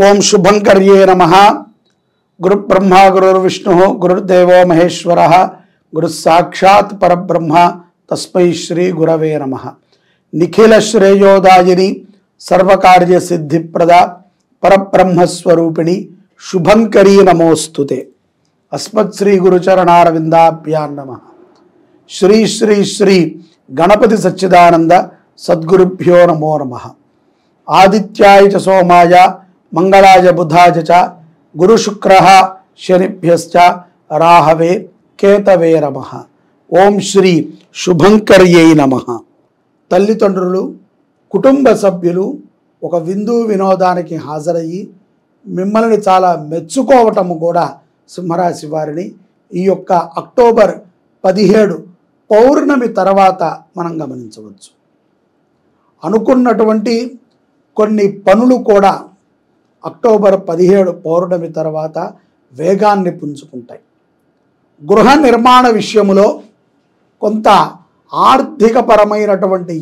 ओं शुभंकर्ये नमः। गुरु ब्रह्मा गुरुर्विष्णु गुरुर्देवो महेश्वरः गुरु साक्षात् परब्रह्म तस्मै श्री गुरवे नमः। निखिल श्रेयोदायिनी सर्वकार्य सिद्धिप्रदा परब्रह्म स्वरूपिणी शुभंकरी नमोस्तुते। अस्मत् श्री गुरुचरणारविंदाभ्यां नमः। श्री श्री श्री गणपति सच्चिदानंद सद्गुरुभ्यो नमो नमः। आदित्याय च सोमाय मंगलाय बुधाय च गुरु शुक्रः शनिभ्यश्च राहवे केतवे नमः। ओं श्री शुभंकर्यै नमः। తల్లిదండ్రులు కుటుంబ సభ్యులు ఒక విందు వినోదానికి హాజరయ్యి మిమ్మల్ని చాలా మెచ్చుకోవటం కూడా సింహరాశి వారిని ఈ యొక్క అక్టోబర్ 17 పౌర్ణమి తర్వాత మనం గమనించవచ్చు. అనుకున్నటువంటి కొన్ని పనులు కూడా అక్టోబర్ 17 పౌర్ణమి తర్వాత వేగాన్ని పుంజుకుంటాయి. గృహ నిర్మాణ విషయంలో కొంత ఆర్థికపరమైనటువంటి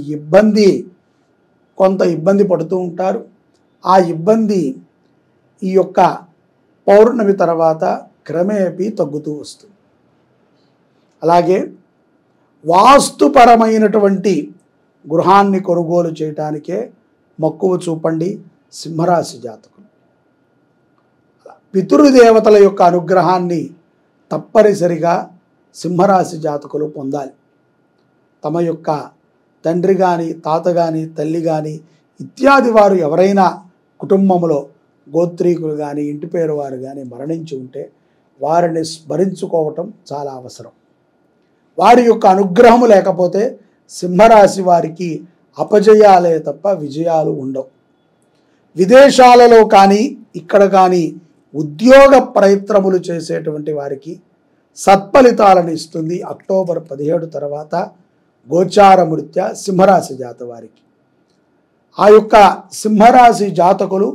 కొంత ఇబ్బంది పడుతూ ఉంటారు. ఆ ఇబ్బంది ఈ యొక్క పౌర్ణమి తర్వాత క్రమేపీ తగ్గుతూ వస్తుంది. అలాగే వాస్తుపరమైనటువంటి గృహాన్ని కొనుగోలు చేయటానికే మక్కువ చూపండి సింహరాశి జాతకులు. పితృదేవతల యొక్క అనుగ్రహాన్ని తప్పనిసరిగా సింహరాశి జాతకులు పొందాలి. తమ యొక్క తండ్రి కానీ తాత కానీ తల్లి కానీ ఇత్యాది వారు ఎవరైనా కుటుంబంలో గోత్రీకులు కానీ ఇంటి పేరు వారు కానీ మరణించి ఉంటే వారిని స్మరించుకోవటం చాలా అవసరం. వారి యొక్క అనుగ్రహము లేకపోతే సింహరాశి వారికి అపజయాలే తప్ప విజయాలు ఉండవు. విదేశాలలో కానీ ఇక్కడ కానీ ఉద్యోగ ప్రయత్నములు చేసేటువంటి వారికి సత్ఫలితాలను ఇస్తుంది అక్టోబర్ 17 తర్వాత గోచారమృత్యా సింహరాశి జాత వారికి. ఆ యొక్క సింహరాశి జాతకులు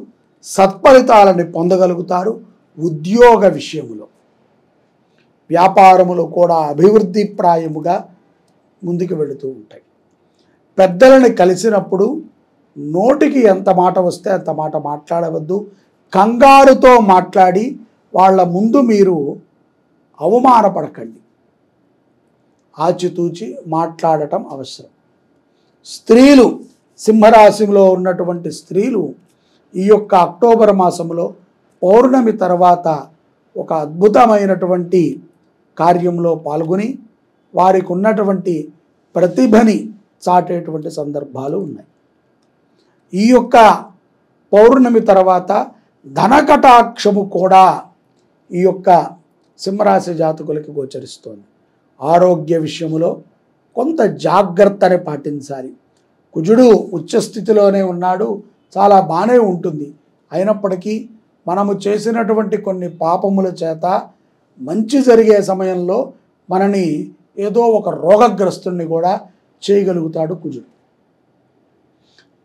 సత్ఫలితాలను పొందగలుగుతారు. ఉద్యోగ విషయములో వ్యాపారములు కూడా అభివృద్ధి ప్రాయముగా ముందుకు వెళుతూ ఉంటాయి. పెద్దలను కలిసినప్పుడు నోటికి ఎంత మాట వస్తే అంత మాట మాట్లాడవద్దు. కంగారుతో మాట్లాడి వాళ్ళ ముందు మీరు అవమానపడకండి. ఆచితూచి మాట్లాడటం అవసరం. స్త్రీలు సింహరాశిలో ఉన్నటువంటి స్త్రీలు ఈ యొక్క అక్టోబర్ మాసంలో పౌర్ణమి తర్వాత ఒక అద్భుతమైనటువంటి కార్యంలో పాల్గొని వారికి ఉన్నటువంటి ప్రతిభని చాటేటువంటి సందర్భాలు ఉన్నాయి. ఈ యొక్క పౌర్ణమి తర్వాత ధనకటాక్షము కూడా ఈ యొక్క సింహరాశి జాతకులకి గోచరిస్తోంది. ఆరోగ్య విషయంలో కొంత జాగ్రత్తని పాటించాలి. కుజుడు ఉచ్చస్థితిలోనే ఉన్నాడు, చాలా బాగానే ఉంటుంది. అయినప్పటికీ మనము చేసినటువంటి కొన్ని పాపముల చేత మంచి జరిగే సమయంలో మనని ఏదో ఒక రోగగ్రస్తుని కూడా చేయగలుగుతాడు కుజుడు.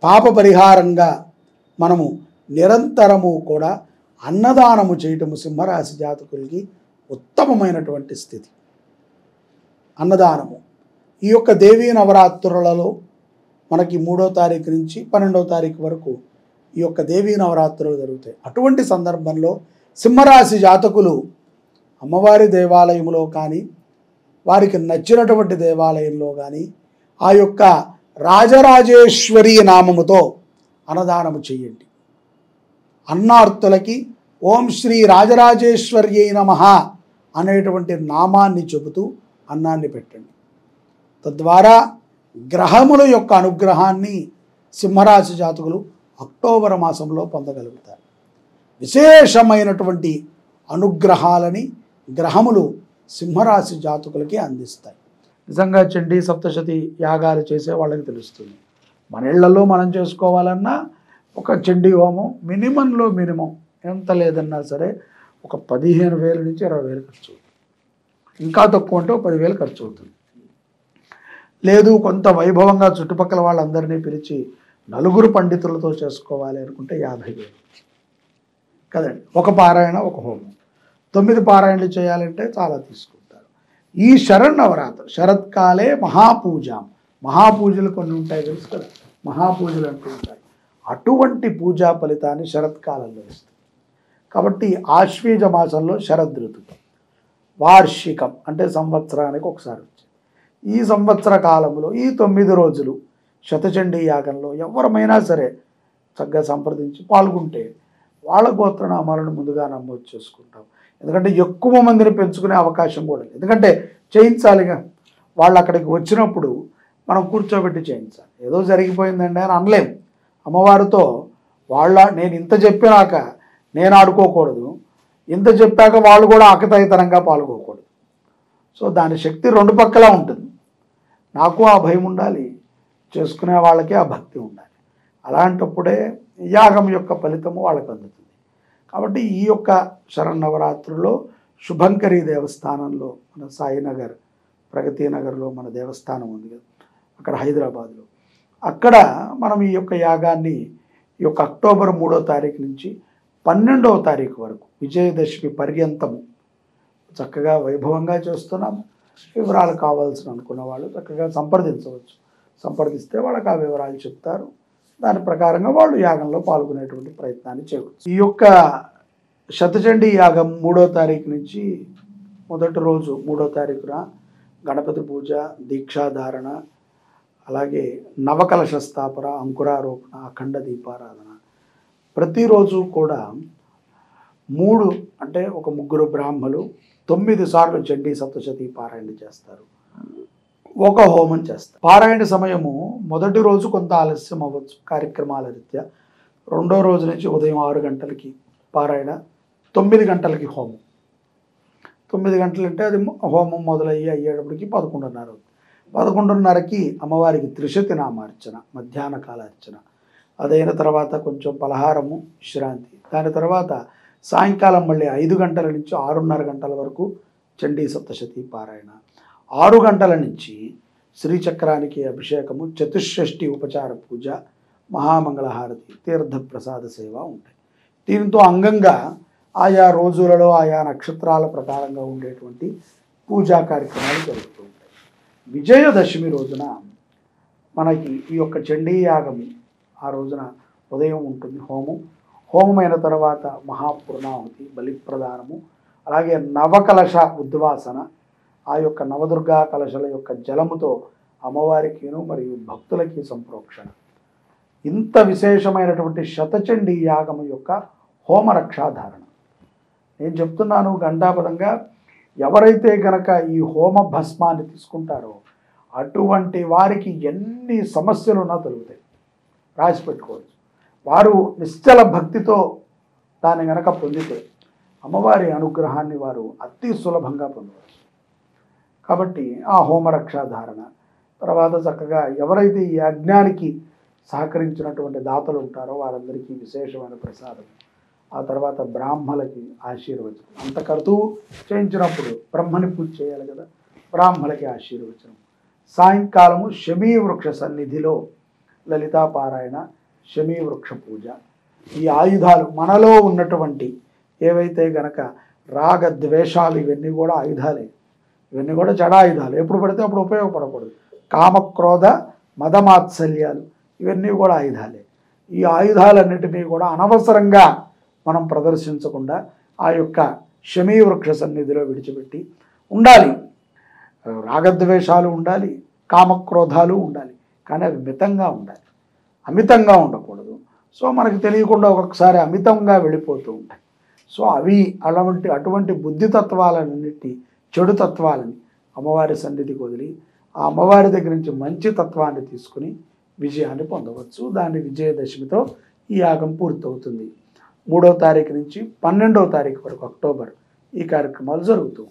పాప పరిహారంగా మనము నిరంతరము కూడా అన్నదానము చేయటము సింహరాశి జాతకులకి ఉత్తమమైనటువంటి స్థితి. అన్నదానము ఈ యొక్క దేవీ నవరాత్రులలో మనకి 3వ తారీఖు నుంచి 12వ తారీఖు వరకు ఈ యొక్క దేవీ నవరాత్రులు జరుగుతాయి. అటువంటి సందర్భంలో సింహరాశి జాతకులు అమ్మవారి దేవాలయంలో కానీ వారికి నచ్చినటువంటి దేవాలయంలో కానీ ఆ యొక్క రాజరాజేశ్వరి నామముతో అన్నదానము చేయండి. అన్నార్తులకి ఓం శ్రీ రాజరాజేశ్వర్యై నమః అనేటువంటి నామాన్ని చెబుతూ అన్నాన్ని పెట్టండి. తద్వారా గ్రహముల యొక్క అనుగ్రహాన్ని సింహరాశి జాతకులు అక్టోబర్ మాసంలో పొందగలుగుతారు. విశేషమైనటువంటి అనుగ్రహాలని గ్రహములు సింహరాశి జాతకులకి అందిస్తాయి. నిజంగా చండీ సప్తశతి యాగాలు చేసే వాళ్ళకి తెలుస్తుంది. మన ఇళ్లలో మనం చేసుకోవాలన్నా ఒక చండీ హోమం మినిమంలో మినిమం ఎంత లేదన్నా సరే ఒక 15,000 నుంచి 20,000 ఖర్చు అవుతుంది. ఇంకా తక్కువ అంటే 10,000 ఖర్చు అవుతుంది. లేదు కొంత వైభవంగా చుట్టుపక్కల వాళ్ళందరినీ పిలిచి నలుగురు పండితులతో చేసుకోవాలి అనుకుంటే 50,000 కదండి. ఒక పారాయణ ఒక హోమం. 9 పారాయణలు చేయాలంటే చాలా తీసుకుంటారు. ఈ శరన్నవరాత్రి శరత్కాలే మహాపూజ, మహాపూజలు కొన్ని ఉంటాయి తెలుసు కదా, మహాపూజలు అంటూ ఉంటాయి. అటువంటి పూజా ఫలితాన్ని శరత్కాలంలో ఇస్తుంది. కాబట్టి ఆశ్వీజ మాసంలో శరదృతువు వార్షికం అంటే సంవత్సరానికి ఒకసారి వచ్చింది. ఈ సంవత్సర కాలంలో ఈ 9 రోజులు శతచండీ యాగంలో ఎవరమైనా సరే చక్కగా సంప్రదించి పాల్గొంటే వాళ్ళ గోత్రనామాలను ముందుగా నమోదు చేసుకుంటాం. ఎందుకంటే ఎక్కువ మందిని పెంచుకునే అవకాశం కూడా లేదు. ఎందుకంటే చేయించాలిగా, వాళ్ళు అక్కడికి వచ్చినప్పుడు మనం కూర్చోబెట్టి చేయించాలి. ఏదో జరిగిపోయిందండి అని అనలేము. అమ్మవారితో నేను ఇంత చెప్పినాక నేను ఆడుకోకూడదు, ఇంత చెప్పాక వాళ్ళు కూడా ఆకతాయితనంగా పాల్గొకూడదు. సో దాని శక్తి 2 పక్కలా ఉంటుంది. నాకు ఆ భయం ఉండాలి, చేసుకునే వాళ్ళకి ఆ భక్తి ఉండాలి. అలాంటప్పుడే యాగం యొక్క ఫలితము వాళ్ళకు అందుతుంది. కాబట్టి ఈ యొక్క శరన్నవరాత్రుల్లో శుభంకరి దేవస్థానంలో, మన సాయినగర్ ప్రగతి నగర్లో మన దేవస్థానం ఉంది కదా, అక్కడ హైదరాబాద్లో, అక్కడ మనం ఈ యొక్క యాగాన్ని ఈ యొక్క అక్టోబర్ 3వ తారీఖు నుంచి 12వ తారీఖు వరకు విజయదశమి పర్యంతము చక్కగా వైభవంగా చేస్తున్నాము. వివరాలు కావాల్సిన అనుకున్న వాళ్ళు చక్కగా సంప్రదించవచ్చు. సంప్రదిస్తే వాళ్ళకి ఆ వివరాలు చెప్తారు. దాని ప్రకారంగా వాళ్ళు యాగంలో పాల్గొనేటువంటి ప్రయత్నాన్ని చేయవచ్చు. ఈ యొక్క శతచండీ యాగం 3వ తారీఖు నుంచి మొదటి రోజు 3వ తారీఖున గణపతి పూజ, దీక్షాధారణ, అలాగే నవకలశ స్థాపన, అంకురారోపణ, అఖండ దీపారాధన. ప్రతిరోజు కూడా 3 అంటే ఒక 3 బ్రాహ్మలు 9 సార్లు చండీ సప్తశతి పారాయణ చేస్తారు. ఒక హోమం చేస్తారు. పారాయణ సమయము మొదటి రోజు కొంత ఆలస్యం అవ్వచ్చు కార్యక్రమాల రీత్యా. 2వ రోజు నుంచి ఉదయం 6 గంటలకి పారాయణ, 9 గంటలకి హోమం. 9 గంటలంటే అది హోమం అయ్యేటప్పటికి 11:30. 11:30కి అమ్మవారికి త్రిశతి నామార్చన, మధ్యాహ్న కాల అర్చన. అదైన తర్వాత కొంచెం పలహారము, విశ్రాంతి. దాని తర్వాత సాయంకాలం మళ్ళీ 5 గంటల నుంచి 6:30 గంటల వరకు చండీ సప్తశతి పారాయణ. 6 గంటల నుంచి శ్రీచక్రానికి అభిషేకము, చతుషష్ఠి ఉపచార పూజ, మహామంగళహారతి, తీర్థప్రసాద సేవ ఉంటాయి. దీంతో అంగంగా ఆయా రోజులలో ఆయా నక్షత్రాల ప్రకారంగా ఉండేటువంటి పూజా కార్యక్రమాలు జరుగుతూ ఉంటాయి. విజయదశమి రోజున మనకి ఈ యొక్క చండీ యాగము ఆ రోజున ఉదయం ఉంటుంది. హోమమైన తర్వాత మహాపూర్ణాహుతి, బలిప్రదానము, అలాగే నవకలశ ఉద్వాసన, ఆ యొక్క నవదుర్గా కలశల యొక్క జలముతో అమ్మవారికిను మరియు భక్తులకి సంప్రోక్షణ. ఇంత విశేషమైనటువంటి శతచండీ యాగము యొక్క హోమరక్షాధారణ నేను చెప్తున్నాను ఘంటాపదంగా. ఎవరైతే గనక ఈ హోమ భస్మాన్ని తీసుకుంటారో అటువంటి వారికి ఎన్ని సమస్యలున్నా తొలుగుతాయి, రాసి పెట్టుకోవచ్చు. వారు నిశ్చల భక్తితో దాన్ని గనక పొందితే అమ్మవారి అనుగ్రహాన్ని వారు అతి సులభంగా పొందవచ్చు. కాబట్టి ఆ హోమరక్షాధారణ తర్వాత చక్కగా ఎవరైతే ఈ యజ్ఞానికి సహకరించినటువంటి దాతలు ఉంటారో వారందరికీ విశేషమైన ప్రసాదం. ఆ తర్వాత బ్రాహ్మలకి ఆశీర్వచనం. అంత కర్తువు చేయించినప్పుడు బ్రహ్మని పూజ చేయాలి కదా, బ్రాహ్మలకి ఆశీర్వచనం. సాయంకాలము శమీ వృక్ష సన్నిధిలో లలితాపారాయణ, శమీ వృక్ష పూజ. ఈ ఆయుధాలు మనలో ఉన్నటువంటి ఏవైతే గనక రాగద్వేషాలు ఇవన్నీ కూడా ఆయుధాలే. ఇవన్నీ కూడా జడాయుధాలు. ఎప్పుడు పడితే అప్పుడు ఉపయోగపడకూడదు. కామక్రోధ మదమాత్సల్యాలు ఇవన్నీ కూడా ఆయుధాలే. ఈ ఆయుధాలన్నిటినీ కూడా అనవసరంగా మనం ప్రదర్శించకుండా ఆ యొక్క శమీ వృక్ష సన్నిధిలో విడిచిపెట్టి ఉండాలి. రాగద్వేషాలు ఉండాలి, కామక్రోధాలు ఉండాలి, కానీ అవి మితంగా ఉండాలి, అమితంగా ఉండకూడదు. సో మనకు తెలియకుండా ఒక్కొక్కసారి అమితంగా వెళ్ళిపోతూ ఉంటాయి. సో అటువంటి బుద్ధితత్వాలన్నిటి, చెడు తత్వాలని అమ్మవారి సన్నిధికి వదిలి ఆ అమ్మవారి దగ్గర నుంచి మంచి తత్వాన్ని తీసుకుని విజయాన్ని పొందవచ్చు. దాని విజయదశమితో ఈ యాగం పూర్తవుతుంది. 3వ తారీఖు నుంచి 12వ తారీఖు వరకు అక్టోబర్ ఈ కార్యక్రమాలు జరుగుతూ